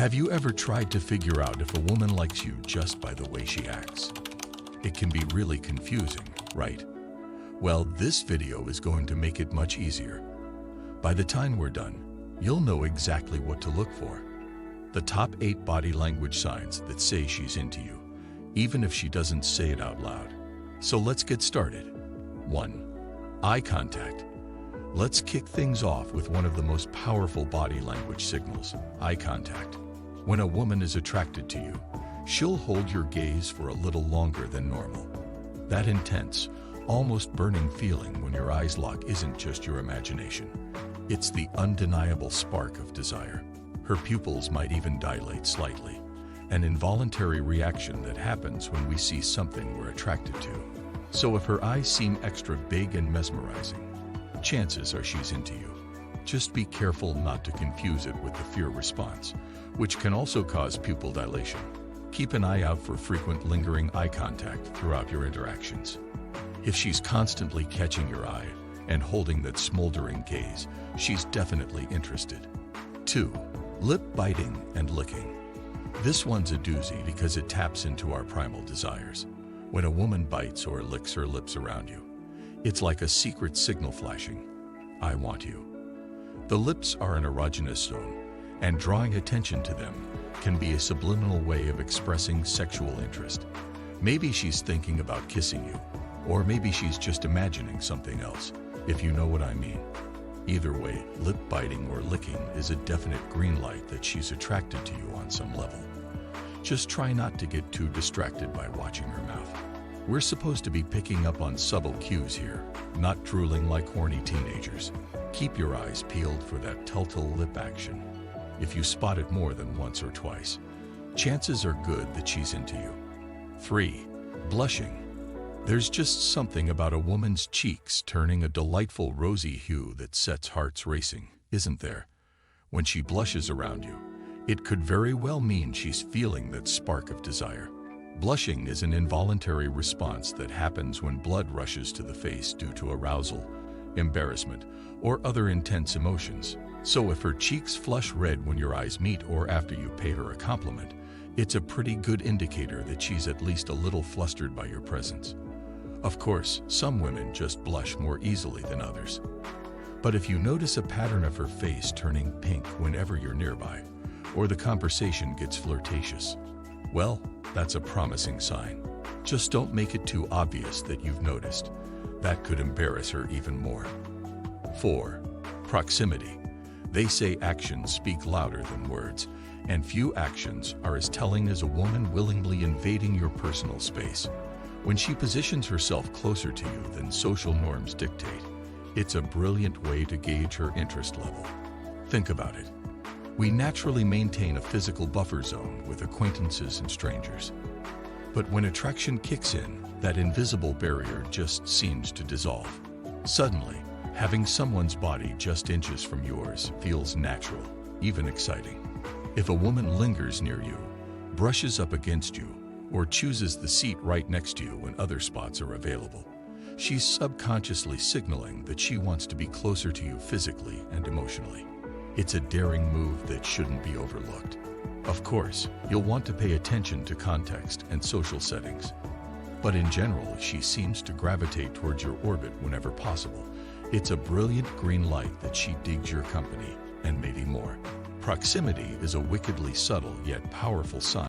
Have you ever tried to figure out if a woman likes you just by the way she acts? It can be really confusing, right? Well, this video is going to make it much easier. By the time we're done, you'll know exactly what to look for. The top 8 body language signs that say she's into you, even if she doesn't say it out loud. So let's get started. 1. Eye contact. Let's kick things off with one of the most powerful body language signals, eye contact. When a woman is attracted to you, she'll hold your gaze for a little longer than normal. That intense, almost burning feeling when your eyes lock isn't just your imagination. It's the undeniable spark of desire. Her pupils might even dilate slightly, an involuntary reaction that happens when we see something we're attracted to. So if her eyes seem extra big and mesmerizing, chances are she's into you. Just be careful not to confuse it with the fear response, which can also cause pupil dilation. Keep an eye out for frequent lingering eye contact throughout your interactions. If she's constantly catching your eye and holding that smoldering gaze, she's definitely interested. 2. Lip biting and licking. This one's a doozy because it taps into our primal desires. When a woman bites or licks her lips around you, it's like a secret signal flashing. I want you. The lips are an erogenous zone, and drawing attention to them can be a subliminal way of expressing sexual interest. Maybe she's thinking about kissing you, or maybe she's just imagining something else, if you know what I mean. Either way, lip biting or licking is a definite green light that she's attracted to you on some level. Just try not to get too distracted by watching her mouth. We're supposed to be picking up on subtle cues here, not drooling like horny teenagers. Keep your eyes peeled for that telltale lip action. If you spot it more than once or twice, chances are good that she's into you. 3. Blushing. There's just something about a woman's cheeks turning a delightful rosy hue that sets hearts racing, isn't there? When she blushes around you, it could very well mean she's feeling that spark of desire. Blushing is an involuntary response that happens when blood rushes to the face due to arousal, embarrassment, or other intense emotions. So if her cheeks flush red when your eyes meet or after you pay her a compliment, it's a pretty good indicator that she's at least a little flustered by your presence. Of course, some women just blush more easily than others. But if you notice a pattern of her face turning pink whenever you're nearby, or the conversation gets flirtatious, well, that's a promising sign. Just don't make it too obvious that you've noticed. That could embarrass her even more. 4. Proximity. They say actions speak louder than words, and few actions are as telling as a woman willingly invading your personal space. When she positions herself closer to you than social norms dictate, it's a brilliant way to gauge her interest level. Think about it. We naturally maintain a physical buffer zone with acquaintances and strangers. But when attraction kicks in, that invisible barrier just seems to dissolve. Suddenly, having someone's body just inches from yours feels natural, even exciting. If a woman lingers near you, brushes up against you, or chooses the seat right next to you when other spots are available, she's subconsciously signaling that she wants to be closer to you physically and emotionally. It's a daring move that shouldn't be overlooked. Of course, you'll want to pay attention to context and social settings. But in general, she seems to gravitate towards your orbit whenever possible. It's a brilliant green light that she digs your company, and maybe more. Proximity is a wickedly subtle yet powerful sign